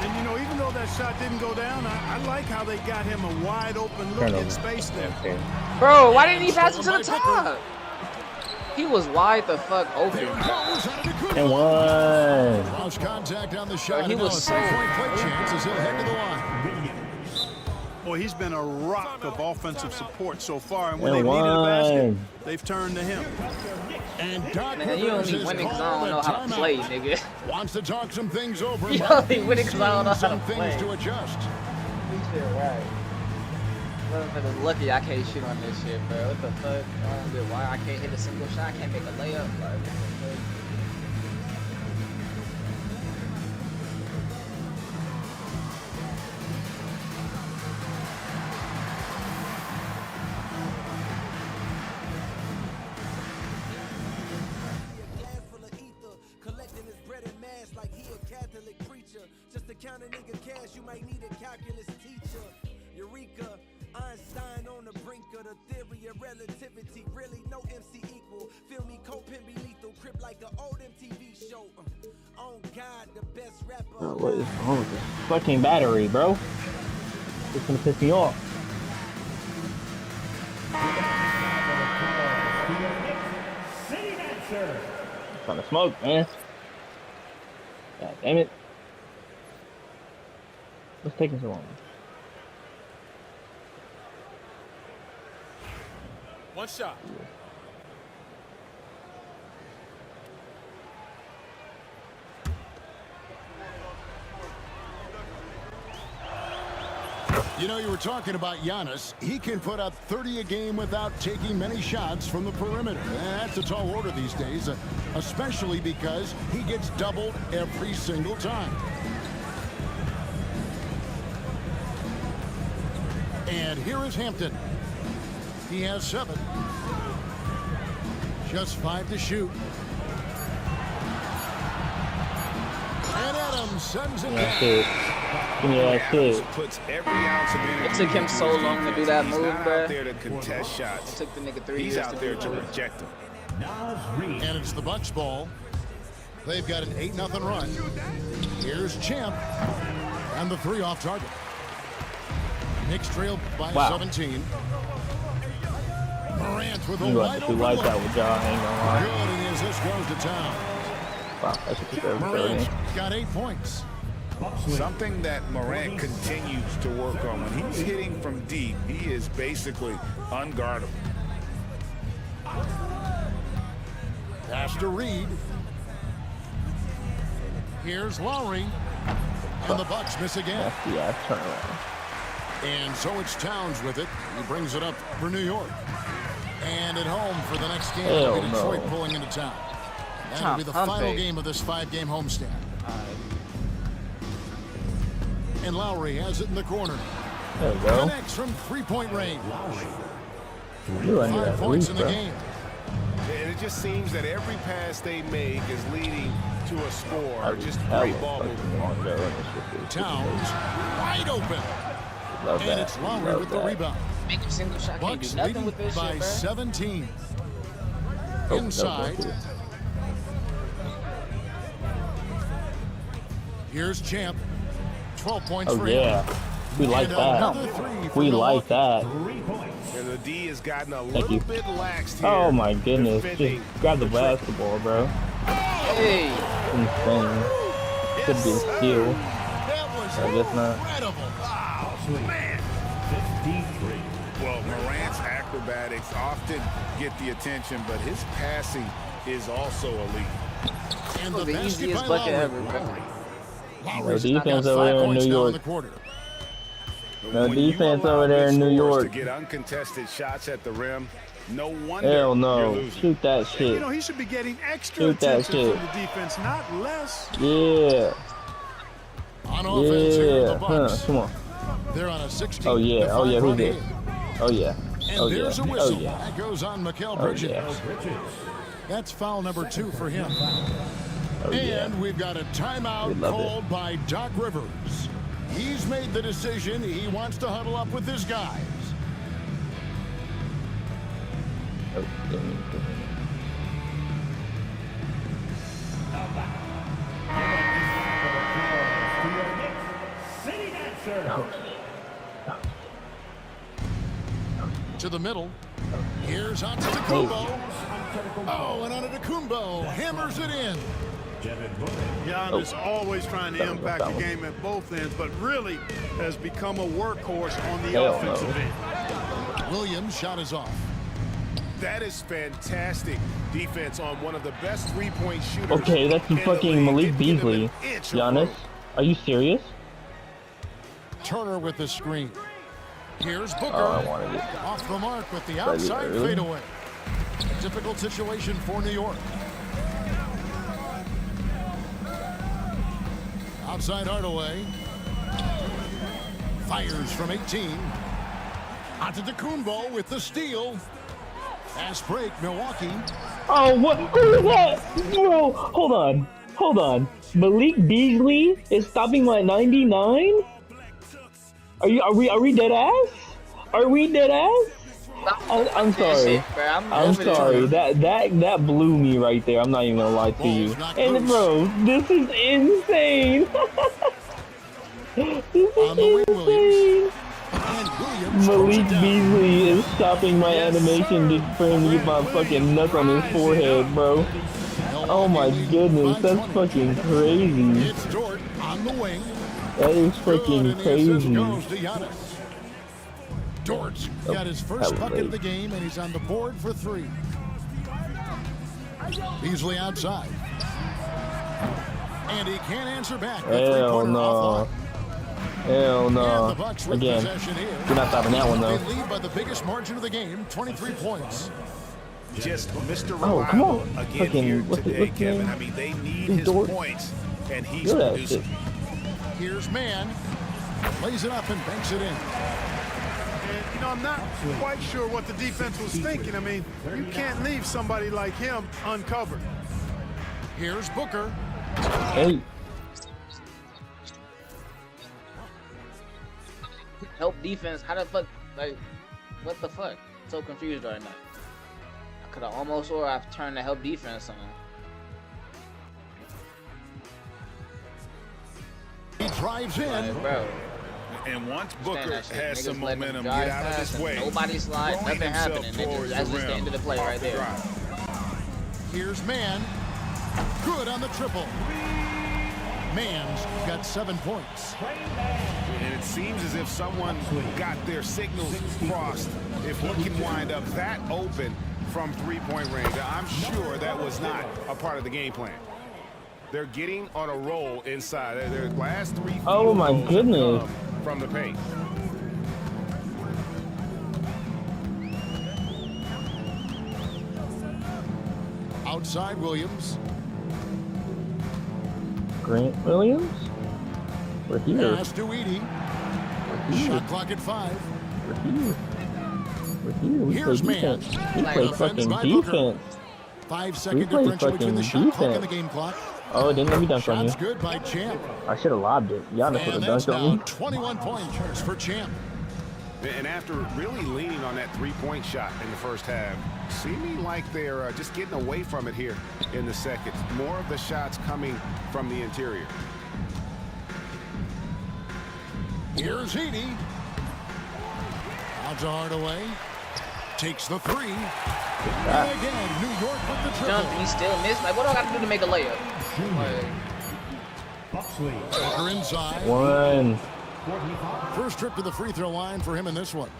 And, you know, even though that shot didn't go down, I like how they got him a wide open look Turnover. in space there. Okay. Bro, why didn't he pass it to the top? He was wide the fuck open. There goes Antetokounmpo. And one. Lost contact on the shot. He and now was a so three-point play chance as he'll head to the line. Boy, he's been a rock of offensive support so far, and when And they've needed a basket, one. they've turned to him. And Doc Man, you Rivers only is winning 'cause I called don't know a how to play, timeout. nigga. Wants to talk some things over. You but only winning 'cause I don't know how to some play. things to adjust. Shit, right. Motherfuckers lucky I can't shoot on this shit, bro. What the fuck? I don't get why I can't hit a single shot. I can't make a layup. Like, what the fuck? Collecting his bread and mass like he a Catholic preacher. Just to count a nigga cash, you might need a calculus teacher. Eureka, Einstein on the brink of the theory of relativity. Really, no MC equal. Feel me, Copen be lethal. Crip like an old MTV show. On God, the best rapper. Oh, what is wrong with this fucking battery, bro? It's gonna piss me off. Trying to smoke, man. God damn it. What's taking so long? One shot. You know, you were talking about Giannis. He can put up 30 a game without taking many shots from the perimeter. That's a tall order these days, especially because he gets doubled every single time. And here is Hampton. He has 7. Just 5 to shoot. And Adams sends it That's down. it. Give me that shit. Puts every ounce of energy. It took him so long to do that He's move, not bruh. out there to contest shots. It took the nigga 3 He's years out to there do to that. reject them. And it's the Bucks ball. They've got an 8-0 run. Here's Champ. And the 3 off target. Knicks trail by 17. Morant with a You got wide to open like that look. with y'all, I ain't gonna lie. Good, and as this goes to town. Wow, that's what you said. Morant got 8 points. Something that Morant continues to work on. When he's hitting from deep, he is basically unguardable. Pass to Reed. Here's Lowry. And the Bucks miss again. Yeah, turn around. And so it's Towns with it. He brings it up for New York. And at home for the next game. Hell It'll be Detroit no. pulling into town. That'll be the final game of this 5-game homestand. And Lowry has it in the corner. There we go. Connects from 3-point range. You under 5 that points lead, in the bro. game. And it just seems that every pass they make is leading to a score or just Hell great of ball movement. fucking long ago. This shit is- Towns wide open. Love And that. it's Lowry Love with the that. rebound. Make a single shot. Can't Bucks do nothing leading with this by shit, bro. 17. Oh, Inside. no, no, no. Here's Champ. 12 points Oh for yeah, him. we like And that. another 3 for We like Milwaukee. that. And the D has gotten a Thank little you. bit laxed here. Oh my goodness, defending just grab the Detroit. basketball, bro. Hey. Insane. Could be a steal. That was I guess not. incredible. Well, Morant's acrobatics often get the attention, but his passing is also elite. And Was the the basket easiest by bucket Lowry. ever, bro. Lowry's No got defense 5 over there in points New now York. the quarter. No When you defense allow over there in mid New scores York. To get uncontested shots at the rim, no wonder Hell you're no. losing. Shoot that You shit. know, he should be getting extra Shoot that attention shit. from the defense, not less. Yeah. On offense here, Yeah. the Bucks. Come on. They're on a 16. Oh yeah. Oh yeah. Who's this? Oh yeah. And Oh yeah. there's a Oh whistle. yeah. That goes on Mikal Oh Bridges. yeah. That's foul number 2 for him. Oh yeah. And we've got a timeout We love it. called by Doc Rivers. He's made the decision. He wants to huddle up with his guys. Oh, damn. To the middle. Here's Antetokounmpo. Oh, and Antetokounmpo hammers it in. Giannis always trying to impact the game at both ends, but really has become a workhorse on the offensive end. Williams' shot is off. That is fantastic defense on one of the best three-point shooters. Okay, that's fucking Malik Beasley. Giannis, are you serious? Turner with the screen. Here's Booker. Oh, I wanted it. Off the mark with the outside fadeaway. A difficult situation for New York. Outside Hardaway. Fires from 18. Antetokounmpo with the steal. Fast break, Milwaukee. Oh, what? Who is that? Bro, hold on. Malik Beasley is stopping my 99? Are we dead ass? Are we dead ass? I'm sorry. I'm sorry. That blew me right there. I'm not even gonna lie to you. And bro, this is insane. This is insane. Malik Beasley is stopping my animation for him to get my fucking nuts on his forehead, bro. Oh my goodness, that's fucking crazy. It's Dort on the wing. That is freaking crazy. Dort's got his first bucket of the game, and he's on the board for 3. Beasley outside. And he can't answer back. Hell no. Hell no. Again, you're not stopping that one, though. They lead by the biggest margin of the game, 23 points. Just Mr. Oh, come on. Again here today, Kevin. I mean, they need his points, and he's producing. Here's Mann. Plays it up and banks it in. And, you know, I'm not quite sure what the defense was thinking. I mean, you can't leave somebody like him uncovered. Here's Booker. Hey. Help defense. How the fuck? Like, what the fuck? So confused right now. I could have almost or I've turned the help defense on. He drives in. Like, bro. And once Booker has some momentum, get out of his way. Nobody slide, nothing happening. That's just the end of the play right there. Here's Mann. Good on the triple. Mann's got 7 points. And it seems as if someone got their signals crossed. If he can wind up that open from three-point range, I'm sure that was not a part of the game plan. They're getting on a roll inside. Their last 3 Oh my goodness. From the paint. Outside Williams. Grant Williams? We're here. Pass to Edey. Shot clock at 5. We're here. We're here. We Here's play Mann. defense. We play fucking defense. 5-second play differential between the fucking shot clock and the defense. game clock. Oh, it didn't let me dunk on you. Shots good by Champ. I should have lobbed it. Giannis would And have that's dunked on now me. 21 points for Champ. And after really leaning on that three-point shot in the first half, seeming like they're just getting away from it here in the second. More of the shots coming from the interior. Here's Edey. Out to Hardaway. Takes the 3. And again, New York with the triple. Jump and he still missed. Like, what do I got to do to make a layup? Booker inside. 1. First trip to the free throw line for him in this one.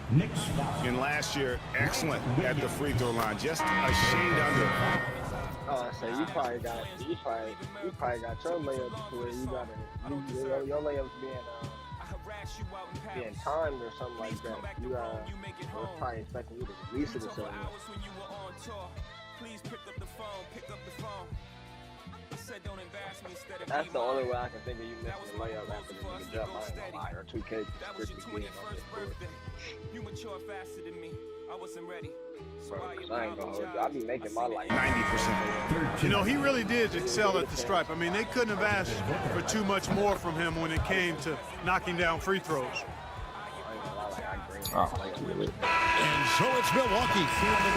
And last year, excellent at the free throw line. Just a shade under. Oh, so you probably got your layups to where you got your layups being timed or something like that. You was probably expecting you to release it or something. That's the only way I can think of you missing the layup after the nigga jump. I ain't gonna lie, or 2K strictly getting on this court. Bro, 'cause I ain't gonna hold you. I be making my life 90%. You know, he really did excel at the stripe. I mean, they couldn't have asked for too much more from him when it came to knocking down free throws. Oh, really? And so it's Milwaukee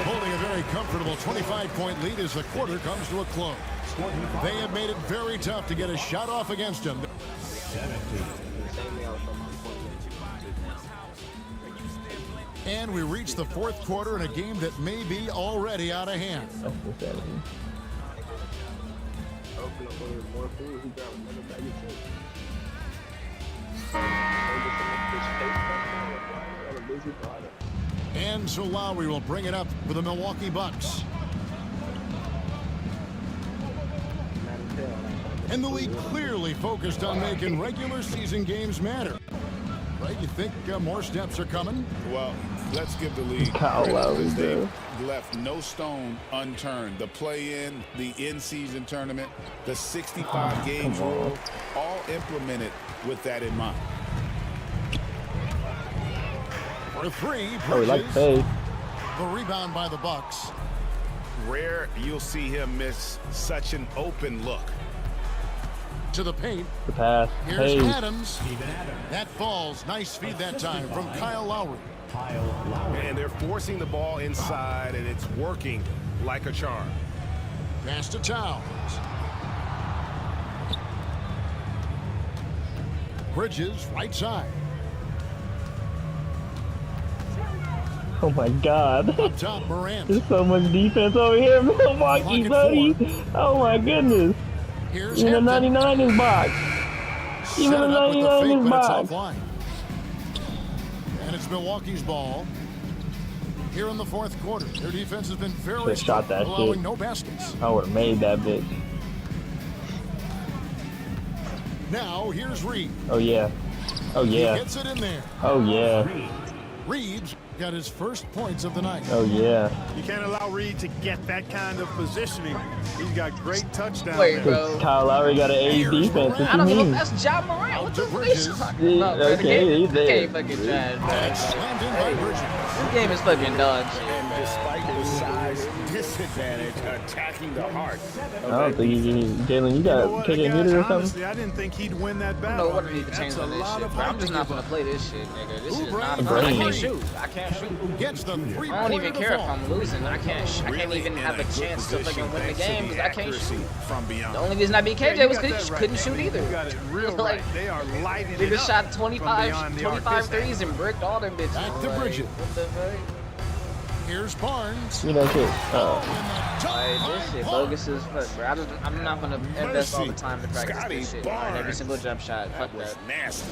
holding a very comfortable 25-point lead as the quarter comes to a close. They have made it very tough to get a shot off against them. And we reach the fourth quarter in a game that may be already out of hand. open up order more food. He got another bag of chips. On a busy Friday. And so Lowry will bring it up for the Milwaukee Bucks. And the league clearly focused on making regular season games matter. Right? You think more steps are coming? Well, let's give the league Kyle credit, Lowry, because they bro. left no stone unturned. The play-in, the in-season tournament, the 65-game rule, all implemented with that in mind. For three, Oh, we like Bridges. faith. The rebound by the Bucks. Rare you'll see him miss such an open look. To the paint. The pass. Here's Hey. Adams. That falls. Nice feed that time from Kyle Lowry. And they're forcing the ball inside, and it's working like a charm. Pass to Towns. Bridges, right side. Oh my God. Up top, Morant. There's so much defense over here, Milwaukee, buddy. Oh my goodness. Here's Even the Hampton. 99 is box. Even Set the it up with the 99 fake, is but it's box. offline. And it's Milwaukee's ball. Here in the fourth quarter, their defense has been very Should've shot strong, that allowing shit. no baskets. I would have made that bitch. Now here's Reed. Oh yeah. Oh yeah. He gets it in there. Oh yeah. Reeves got his first points of the night. Oh yeah. You can't allow Reed to get that kind of positioning. He's got great touchdown Wait, there. bro. Kyle Lowry got an A defense. What I don't you know if mean? that's John Morant. What the fuck are you talking Yeah, about, bro? The okay, game- he's there. Can't fucking trash, bro. Slammed in by Bridges. This game is fucking dog shit, And bro. despite the size disadvantage attacking the heart I don't think you need Jalen. You You know got what, kick and guys, hitter or something? honestly, I didn't think he'd win that I don't battle. know what I I mean, need to change that's on a this lot shit, of bro. I'm hype just to not give gonna up. play this shit, nigga. This is not Oubre. fun. I can't shoot. I can't shoot. Gets the I three-pointer don't even to care if fall. I'm losing. I can't even have a chance to fucking win the game because I can't shoot. from beyond. The only reason I beat Yeah, KJ you was got because that he right. couldn't I shoot mean, either. You got it real Like, right. They are lighting it Nigga up shot from 25 beyond the arc. threes and bricked all them bitches. Back to Like, Bridges. what the fuck? Here's Barnes. You know shit. Like, this shit bogus as fuck, bro. I'm not gonna invest all the time to practice Scotty this shit. Barnes. Every single jump shot. Fuck was that. nasty.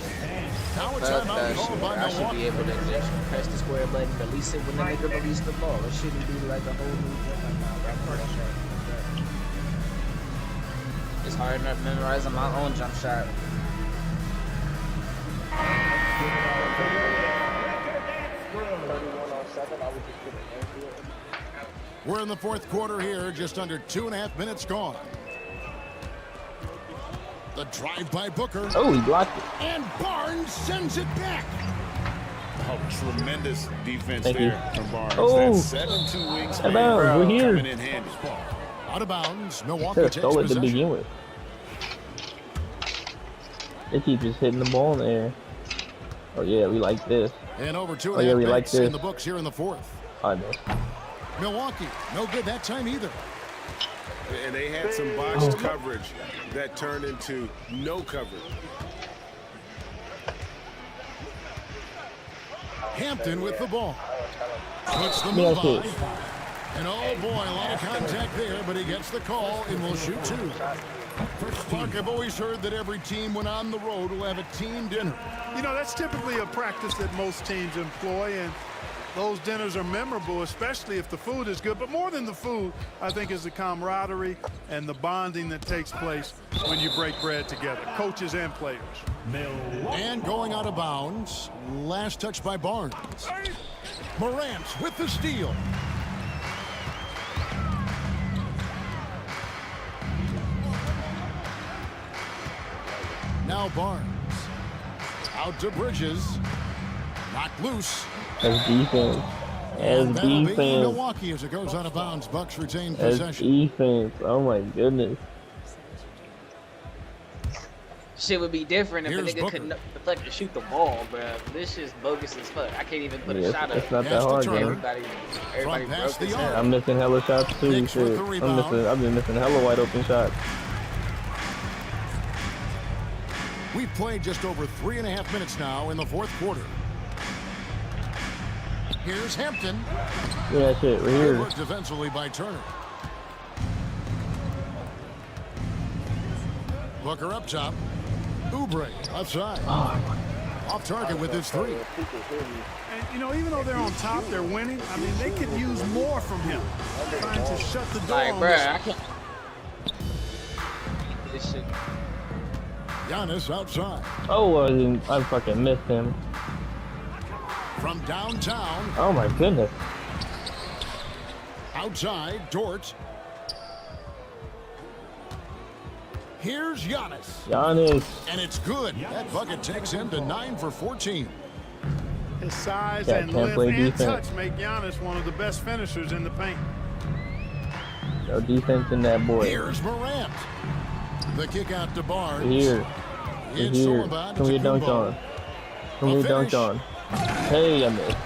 Now a Fuck timeout that called shit. by I should be Milwaukee. able to just press the square button, release it when the nigga release the ball. It shouldn't be like a whole new jump like that, bro. I know that shit. It's hard enough memorizing my own jump shot. We're in the fourth quarter here, just under 2.5 minutes gone. The drive by Booker. Oh, he blocked it. And Barnes sends it back. Oh, tremendous defense Thank you. there from Barnes. Oh. That 7'2" wingspan Out of bounds. We're here. coming in handy. Out of bounds. Milwaukee Could have takes stole it to possession. begin with. They keep just hitting the ball in the air. Oh yeah, we like this. And over 2.5 Oh, yeah, we like minutes in this. the books here in the fourth. I know. Milwaukee, no good that time either. And they had some botched coverage that turned into no coverage. Hampton with the ball. Puts the Yeah, move that's on. it. And oh boy, a lot of contact there, but he gets the call and will shoot two. Clark, I've always heard that every team when on the road will have a team dinner. You know, that's typically a practice that most teams employ, and those dinners are memorable, especially if the food is good. But more than the food, I think, is the camaraderie and the bonding that takes place when you break bread together, coaches and players. And going out of bounds, last touch by Barnes. Morant with the steal. Now Barnes. Out to Bridges. Knocked loose. That's defense. And That's that'll be defense. Milwaukee as it goes out of bounds. Bucks retain That's possession. defense. Oh my goodness. Shit would be different if a Here's nigga Booker. could fucking shoot the ball, bro. This shit's bogus as fuck. I can't even put Yeah, a shot it's up. not that Pass to hard, Turner. man. Everybody pass broke the his arc. head. I'm missing hella shots too. Hicks with Shit. the rebound. I've been missing hella wide open shots. We've played just over 3.5 minutes now in the fourth quarter. Here's Hampton. Look at that shit. We're Good here. work defensively by Turner. Booker up top. Oubre outside. Off target with his three. And, you know, even though they're on top, they're winning. I mean, they could use more from him. Trying to shut the door Like, on bruh, this. I can't. This shit. Giannis outside. Oh, I fucking missed him. From downtown. Oh my goodness. Outside, Dort. Here's Giannis. Giannis. And it's good. That bucket takes him to 9 for 14. His size Yeah, and can't lift play and defense. touch make Giannis one of the best finishers in the paint. No defense in that boy. Here's Morant. The kick out to Barnes. Here. It's Here. Sullivan Can we to dunk Kumbo. on? Can we A dunk finish. on? Hey, I missed.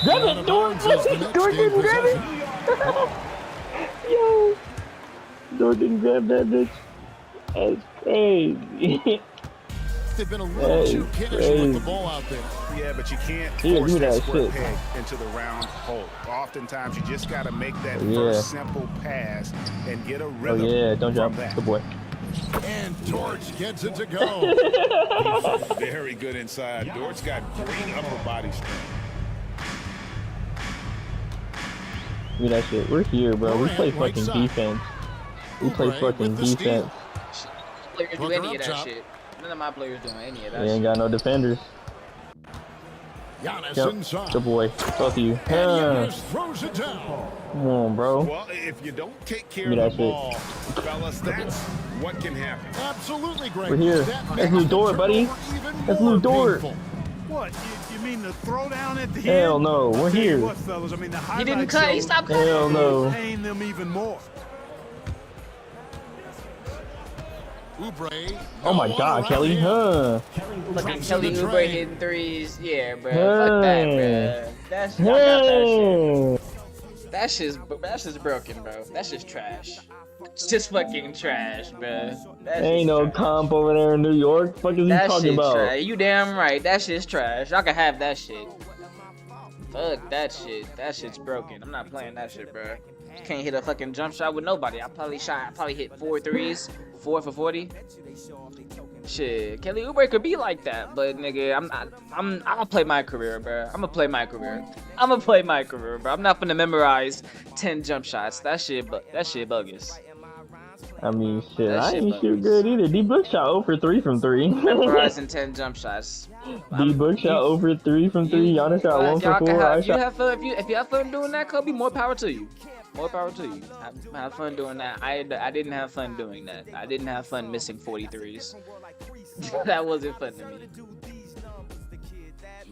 Grab Out it, of Dort! bounds is the next Dort game didn't grab it! Yo! Dort didn't grab that bitch. That's crazy. They've been a little Hey, too kiddish crazy. with the ball out there. Yeah, but you can't Here, force give me that that square shit. peg into the round hole. Oftentimes, you just got to make that Yeah. first simple pass and get a Oh rhythm yeah, don't from drop. that. Good boy. And Dort gets it to go. Very good inside. Dort's got great upper body strength. Give me that shit. We're here, bro. We play Morant, right fucking side. defense. We play Oubre fucking with the steal. defense. Players do Booker any up of that top. shit. None of my players doing any of that We ain't shit. got no defenders. Giannis Yep. inside. Good boy. Fuck you. And Giannis throws it down. Come on, bro. Well, if you don't take care Give of me the that shit. ball, fellas, that's what can happen. Absolutely great. We're here. That That's makes Lou the Dort, buddy. turnover even That's more Lou Dort. painful. What? You mean the throwdown at the end? Hell no. We're I'll tell you here. what, fellas, I mean, the He didn't highlights cut. He show stopped cutting. Hell no. paying them even more. Oubre. Oh my no God, one Kelly. around him. Huh. Fucking Drops Kelly to the Oubre train. hitting threes. Yeah, bro. Fuck that, bro. That's y'all got that shit. Hey. That's just broken, bro. That's just trash. It's just fucking trash, bro. That's Ain't just no trash. comp over there in New York. Fuck is you That talking shit about? trash. You damn right. That shit's trash. Y'all can have that shit. Fuck that shit. That shit's broken. I'm not playing that shit, bro. Can't hit a fucking jump shot with nobody. I probably hit 4 threes, 4 for 40. Shit, Kelly Oubre could be like that, but nigga, I'm gonna play my career, bro. I'm gonna play my career, bro. I'm not gonna memorize 10 jump shots. That shit bogus. I mean, shit. That I shit ain't shoot bogus. good either. D Book shot 0 for 3 from 3. Memorizing 10 jump shots. D Book shot 0 for 3 from 3. Giannis shot 1 for Y'all 4. can I have, you shot. have fun if you have fun doing that, Kobe. More power to you. More power to you. Have fun doing that. I didn't have fun doing that. I didn't have fun missing 43s. That wasn't fun to me.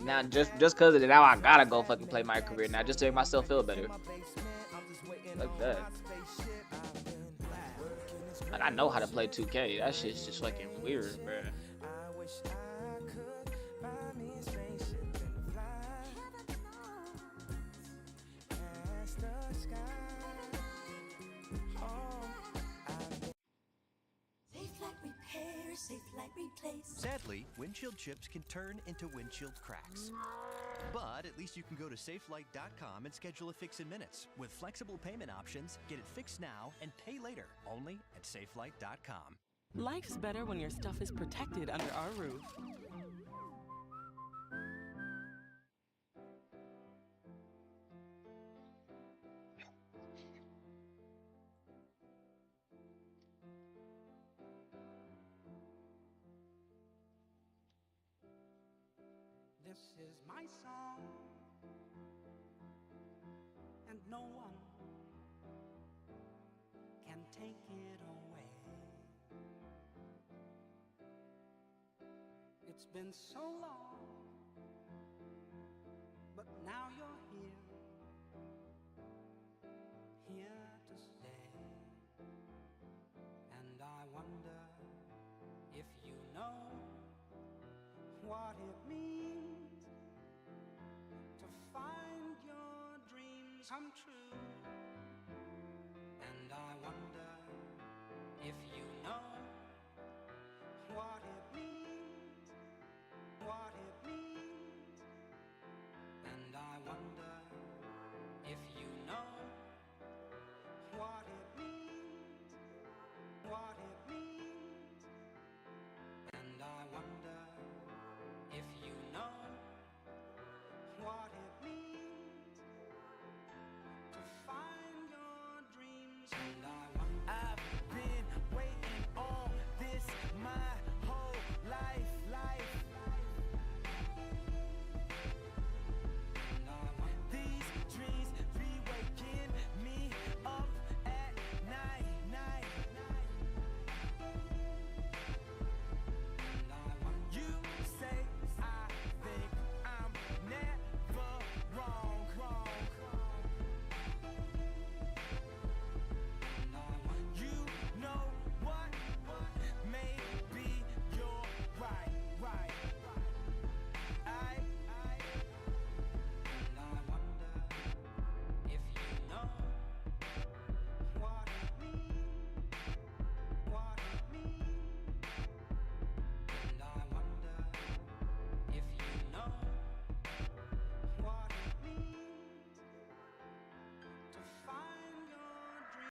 Now just cause of it, now I gotta go fucking play my career now just to make myself feel better. Like that. Like I know how to play 2K. That shit's just fucking weird, bro. Sadly, windshield chips can turn into windshield cracks. But at least you can go to safelight.com and schedule a fix in minutes. With flexible payment options, get it fixed now and pay later, only at safelight.com. Life's better when your stuff is protected under our roof. This is my song, and no one can take it away. It's been so long, but now you're here to stay. And I wonder if you know what it means to find your dreams come true.